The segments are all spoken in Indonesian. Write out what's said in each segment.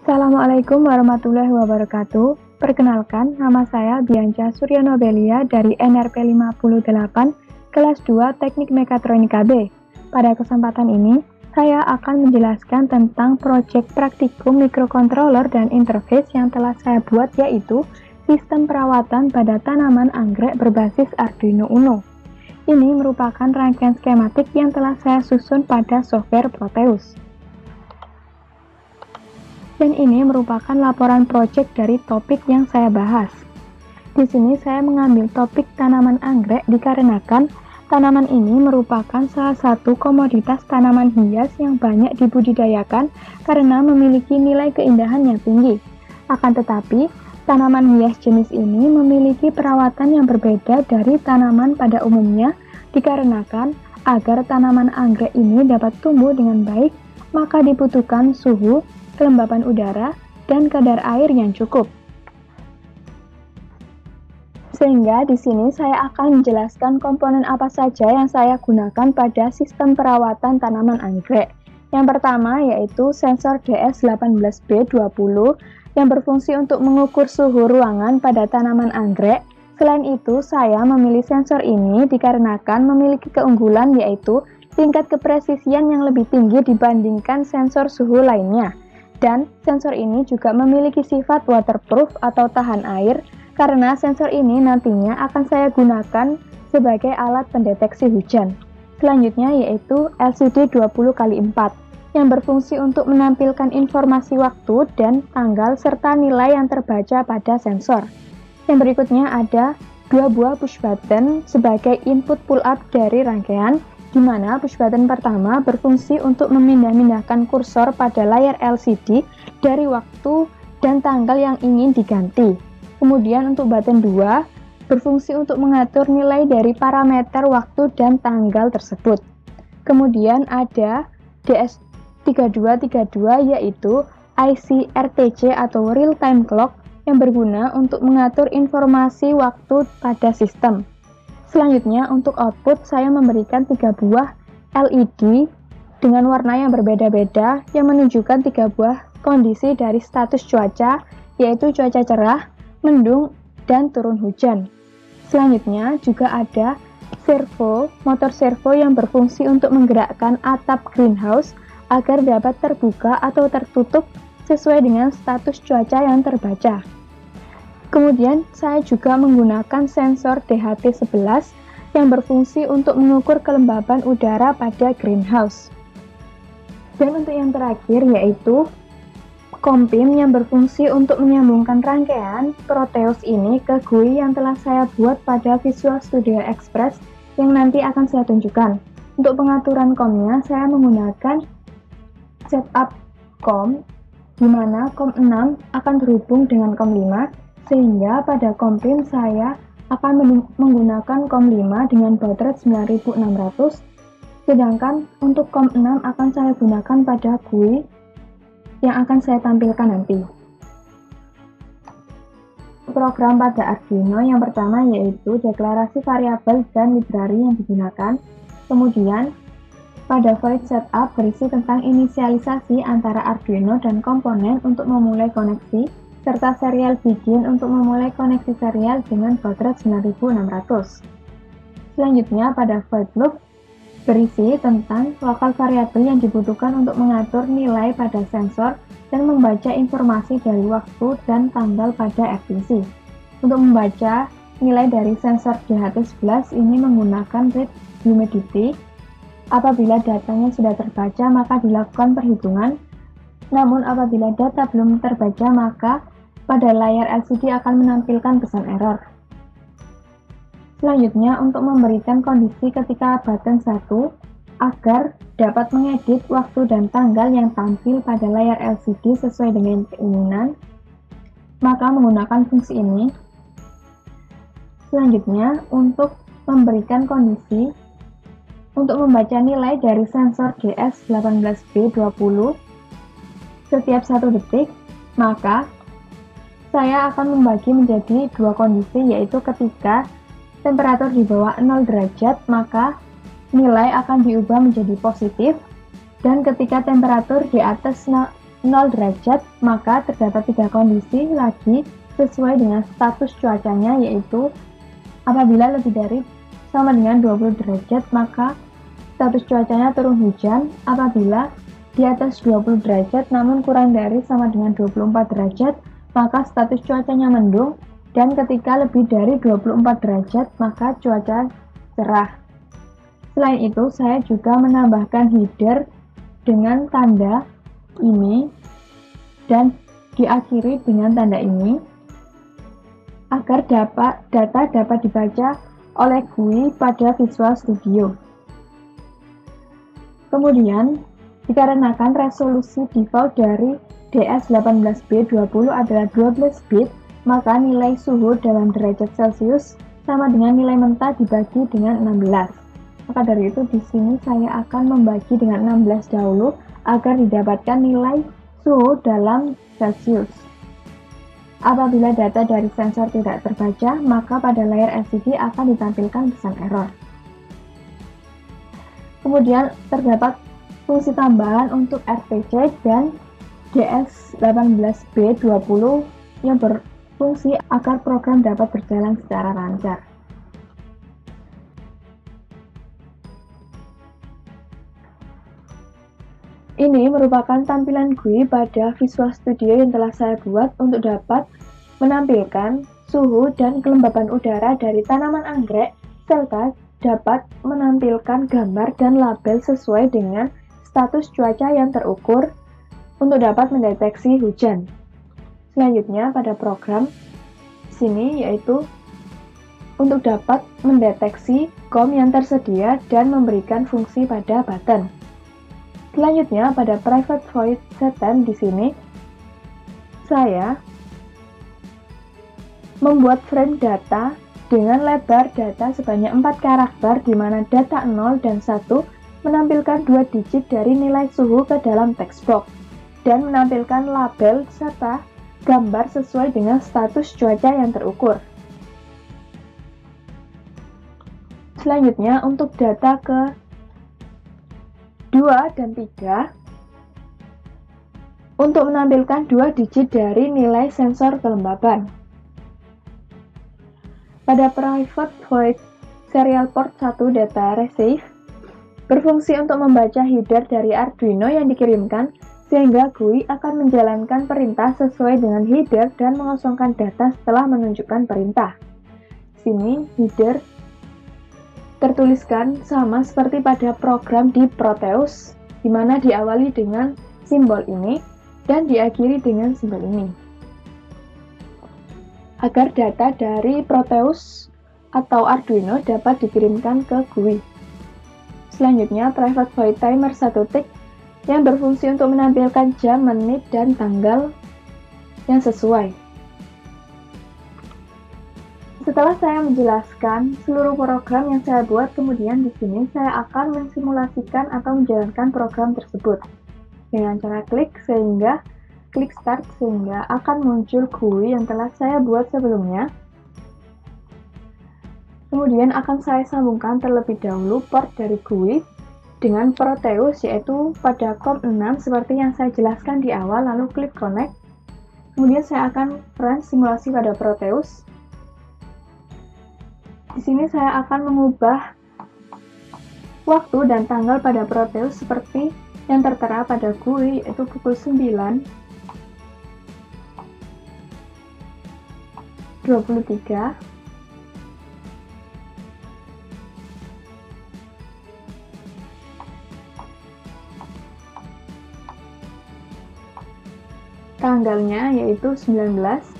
Assalamualaikum warahmatullahi wabarakatuh. Perkenalkan, nama saya Bianca Suryonobelia dari NRP 58, kelas 2 Teknik Mekatronika B. Pada kesempatan ini, saya akan menjelaskan tentang proyek praktikum mikrokontroler dan interface yang telah saya buat, yaitu sistem perawatan pada tanaman anggrek berbasis Arduino Uno. Ini merupakan rangkaian skematik yang telah saya susun pada software Proteus. Dan ini merupakan laporan proyek dari topik yang saya bahas. Di sini saya mengambil topik tanaman anggrek dikarenakan tanaman ini merupakan salah satu komoditas tanaman hias yang banyak dibudidayakan karena memiliki nilai keindahan yang tinggi. Akan tetapi, tanaman hias jenis ini memiliki perawatan yang berbeda dari tanaman pada umumnya dikarenakan agar tanaman anggrek ini dapat tumbuh dengan baik, maka dibutuhkan suhu, kelembapan udara, dan kadar air yang cukup. Sehingga di sini saya akan menjelaskan komponen apa saja yang saya gunakan pada sistem perawatan tanaman anggrek. Yang pertama yaitu sensor DS18B20 yang berfungsi untuk mengukur suhu ruangan pada tanaman anggrek. Selain itu, saya memilih sensor ini dikarenakan memiliki keunggulan yaitu tingkat kepresisian yang lebih tinggi dibandingkan sensor suhu lainnya. Dan sensor ini juga memiliki sifat waterproof atau tahan air karena sensor ini nantinya akan saya gunakan sebagai alat pendeteksi hujan. Selanjutnya yaitu LCD 20x4 yang berfungsi untuk menampilkan informasi waktu dan tanggal serta nilai yang terbaca pada sensor. Yang berikutnya ada 2 buah push button sebagai input pull up dari rangkaian, di mana push button pertama berfungsi untuk memindah-mindahkan kursor pada layar LCD dari waktu dan tanggal yang ingin diganti. Kemudian untuk button 2 berfungsi untuk mengatur nilai dari parameter waktu dan tanggal tersebut. Kemudian ada DS3232 yaitu IC RTC atau Real Time Clock yang berguna untuk mengatur informasi waktu pada sistem. Selanjutnya, untuk output, saya memberikan 3 buah LED dengan warna yang berbeda-beda yang menunjukkan 3 buah kondisi dari status cuaca, yaitu cuaca cerah, mendung, dan turun hujan. Selanjutnya, juga ada motor servo yang berfungsi untuk menggerakkan atap greenhouse agar dapat terbuka atau tertutup sesuai dengan status cuaca yang terbaca. Kemudian, saya juga menggunakan sensor DHT11 yang berfungsi untuk mengukur kelembapan udara pada greenhouse. Dan untuk yang terakhir yaitu kompim yang berfungsi untuk menyambungkan rangkaian Proteus ini ke GUI yang telah saya buat pada Visual Studio Express yang nanti akan saya tunjukkan. Untuk pengaturan COM-nya, saya menggunakan setup COM, di mana COM 6 akan terhubung dengan COM 5, sehingga pada kompim saya akan menggunakan COM 5 dengan baterai 9600, sedangkan untuk COM 6 akan saya gunakan pada GUI yang akan saya tampilkan nanti. Program pada Arduino yang pertama yaitu deklarasi variabel dan library yang digunakan. Kemudian pada void setup berisi tentang inisialisasi antara Arduino dan komponen untuk memulai koneksi, serta serial begin untuk memulai koneksi serial dengan baterai 9600. Selanjutnya pada void loop berisi tentang lokal variabel yang dibutuhkan untuk mengatur nilai pada sensor dan membaca informasi dari waktu dan tanggal pada FTC. Untuk membaca nilai dari sensor DHT11 ini menggunakan read humidity. Apabila datanya sudah terbaca maka dilakukan perhitungan, namun apabila data belum terbaca maka pada layar LCD akan menampilkan pesan error. Selanjutnya, untuk memberikan kondisi ketika button 1 agar dapat mengedit waktu dan tanggal yang tampil pada layar LCD sesuai dengan keinginan, maka menggunakan fungsi ini. Selanjutnya, untuk memberikan kondisi untuk membaca nilai dari sensor DS18B20 setiap 1 detik, maka saya akan membagi menjadi 2 kondisi, yaitu ketika temperatur di bawah 0 derajat maka nilai akan diubah menjadi positif, dan ketika temperatur di atas 0 derajat, maka terdapat 3 kondisi lagi sesuai dengan status cuacanya, yaitu apabila lebih dari sama dengan 20 derajat, maka status cuacanya turun hujan. Apabila di atas 20 derajat namun kurang dari sama dengan 24 derajat, maka status cuacanya mendung. Dan ketika lebih dari 24 derajat, maka cuaca cerah. Selain itu, saya juga menambahkan header dengan tanda ini dan diakhiri dengan tanda ini agar data dapat dibaca oleh GUI pada Visual Studio. Kemudian, dikarenakan resolusi default dari DS18B20 adalah 12 bit, maka nilai suhu dalam derajat Celcius sama dengan nilai mentah dibagi dengan 16. Maka dari itu di sini saya akan membagi dengan 16 dahulu agar didapatkan nilai suhu dalam Celcius. Apabila data dari sensor tidak terbaca, maka pada layar LCD akan ditampilkan pesan error. Kemudian terdapat fungsi tambahan untuk RTC dan DS18B20 yang berfungsi agar program dapat berjalan secara lancar. Ini merupakan tampilan GUI pada Visual Studio yang telah saya buat untuk dapat menampilkan suhu dan kelembapan udara dari tanaman anggrek, serta dapat menampilkan gambar dan label sesuai dengan status cuaca yang terukur untuk dapat mendeteksi hujan. Selanjutnya pada program sini yaitu untuk dapat mendeteksi COM yang tersedia dan memberikan fungsi pada button. Selanjutnya pada private void setting di sini saya membuat frame data dengan lebar data sebanyak 4 karakter di mana data 0 dan 1 menampilkan 2 digit dari nilai suhu ke dalam text box dan menampilkan label serta gambar sesuai dengan status cuaca yang terukur. Selanjutnya untuk data ke 2 dan 3 untuk menampilkan 2 digit dari nilai sensor kelembaban. Pada private void serial port 1 data receive berfungsi untuk membaca header dari Arduino yang dikirimkan sehingga GUI akan menjalankan perintah sesuai dengan header dan mengosongkan data setelah menunjukkan perintah. Sini header tertuliskan sama seperti pada program di Proteus, di mana diawali dengan simbol ini dan diakhiri dengan simbol ini. Agar data dari Proteus atau Arduino dapat dikirimkan ke GUI. Selanjutnya, private void timer 1 tick yang berfungsi untuk menampilkan jam, menit, dan tanggal yang sesuai. Setelah saya menjelaskan seluruh program yang saya buat, kemudian di sini saya akan mensimulasikan atau menjalankan program tersebut dengan cara klik start sehingga akan muncul GUI yang telah saya buat sebelumnya. Kemudian akan saya sambungkan terlebih dahulu port dari GUI dengan Proteus, yaitu pada COM6 seperti yang saya jelaskan di awal, lalu klik connect. Kemudian saya akan run simulasi pada Proteus. Di sini saya akan mengubah waktu dan tanggal pada Proteus seperti yang tertera pada GUI, yaitu pukul 9.23. Tanggalnya yaitu 19.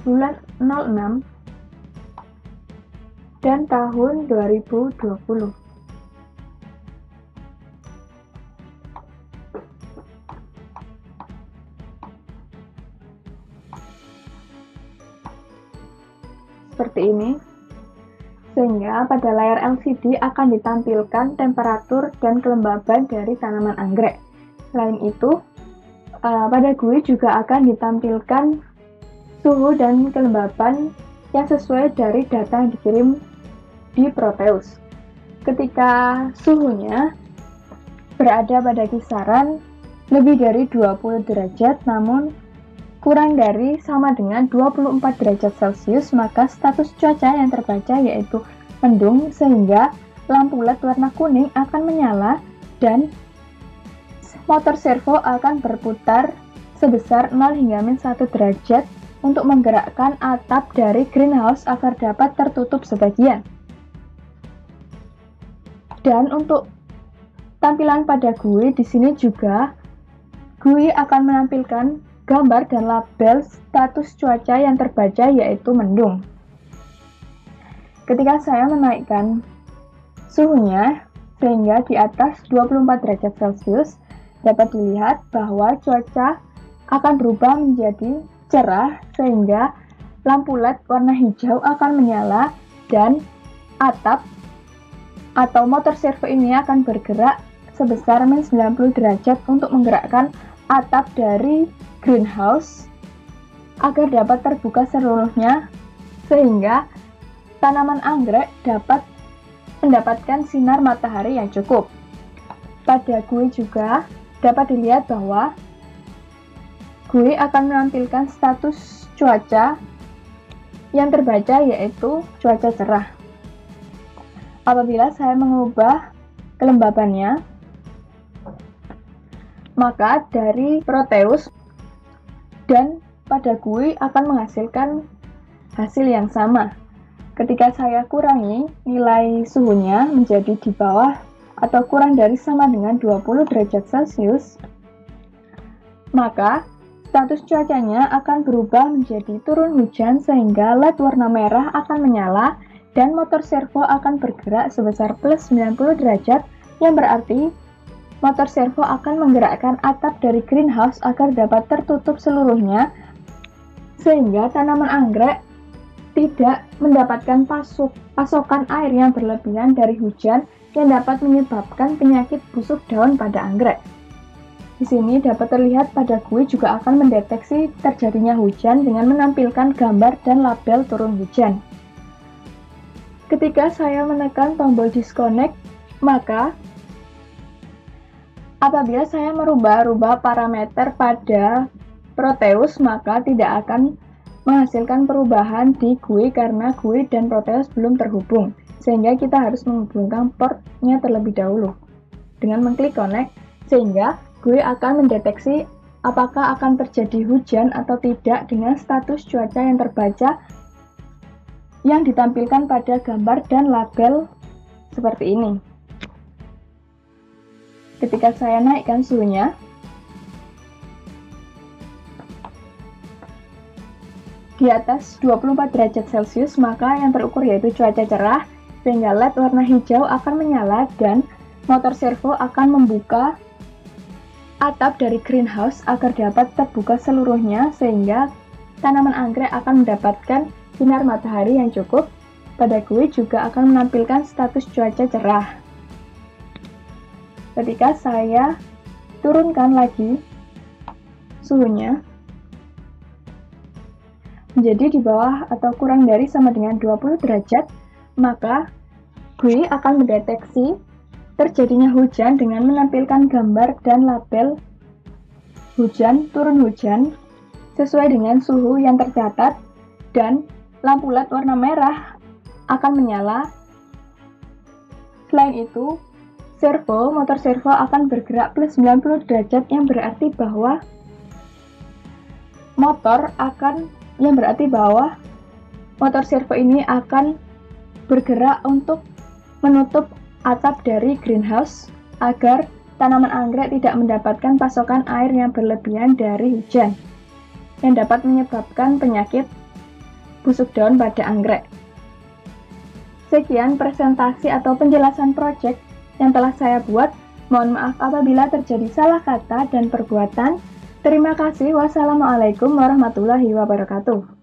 Bulan 06 dan tahun 2020. Seperti ini, sehingga pada layar LCD akan ditampilkan temperatur dan kelembaban dari tanaman anggrek. Selain itu, pada GUI juga akan ditampilkan suhu dan kelembaban yang sesuai dari data yang dikirim di Proteus. Ketika suhunya berada pada kisaran lebih dari 20 derajat namun kurang dari sama dengan 24 derajat Celcius, maka status cuaca yang terbaca yaitu mendung, sehingga lampu LED warna kuning akan menyala dan motor servo akan berputar sebesar 0 hingga -1 derajat untuk menggerakkan atap dari greenhouse agar dapat tertutup sebagian. Dan untuk tampilan pada GUI di sini juga GUI akan menampilkan gambar dan label status cuaca yang terbaca yaitu mendung. Ketika saya menaikkan suhunya sehingga di atas 24 derajat Celcius, dapat dilihat bahwa cuaca akan berubah menjadi cerah sehingga lampu LED warna hijau akan menyala dan atap atau motor servo ini akan bergerak sebesar -90 derajat untuk menggerakkan atap dari greenhouse agar dapat terbuka seluruhnya sehingga tanaman anggrek dapat mendapatkan sinar matahari yang cukup. Pada GUI juga dapat dilihat bahwa GUI akan menampilkan status cuaca yang terbaca yaitu cuaca cerah. Apabila saya mengubah kelembabannya, maka dari Proteus dan pada GUI akan menghasilkan hasil yang sama. Ketika saya kurangi nilai suhunya menjadi di bawah atau kurang dari sama dengan 20 derajat Celcius, maka status cuacanya akan berubah menjadi turun hujan sehingga LED warna merah akan menyala dan motor servo akan bergerak sebesar +90 derajat, yang berarti motor servo akan menggerakkan atap dari greenhouse agar dapat tertutup seluruhnya sehingga tanaman anggrek tidak mendapatkan pasokan air yang berlebihan dari hujan yang dapat menyebabkan penyakit busuk daun pada anggrek. Di sini dapat terlihat pada GUI juga akan mendeteksi terjadinya hujan dengan menampilkan gambar dan label turun hujan. Ketika saya menekan tombol disconnect, maka apabila saya merubah parameter pada Proteus, maka tidak akan menghasilkan perubahan di GUI karena GUI dan Proteus belum terhubung, sehingga kita harus menghubungkan portnya terlebih dahulu dengan mengklik connect, sehingga GUI akan mendeteksi apakah akan terjadi hujan atau tidak dengan status cuaca yang terbaca yang ditampilkan pada gambar dan label seperti ini. Ketika saya naikkan suhunya, di atas 24 derajat Celcius, maka yang terukur yaitu cuaca cerah, sehingga LED warna hijau akan menyala dan motor servo akan membuka atap dari greenhouse agar dapat terbuka seluruhnya sehingga tanaman anggrek akan mendapatkan sinar matahari yang cukup. Pada GUI juga akan menampilkan status cuaca cerah. Ketika saya turunkan lagi suhunya menjadi di bawah atau kurang dari sama dengan 20 derajat, maka GUI akan mendeteksi terjadinya hujan dengan menampilkan gambar dan label hujan, turun hujan sesuai dengan suhu yang tercatat, dan lampu LED warna merah akan menyala. Selain itu, motor servo akan bergerak +90 derajat yang berarti bahwa motor servo ini akan bergerak untuk menutup atap dari greenhouse agar tanaman anggrek tidak mendapatkan pasokan air yang berlebihan dari hujan yang dapat menyebabkan penyakit busuk daun pada anggrek. Sekian presentasi atau penjelasan proyek yang telah saya buat. Mohon maaf apabila terjadi salah kata dan perbuatan. Terima kasih. Wassalamualaikum warahmatullahi wabarakatuh.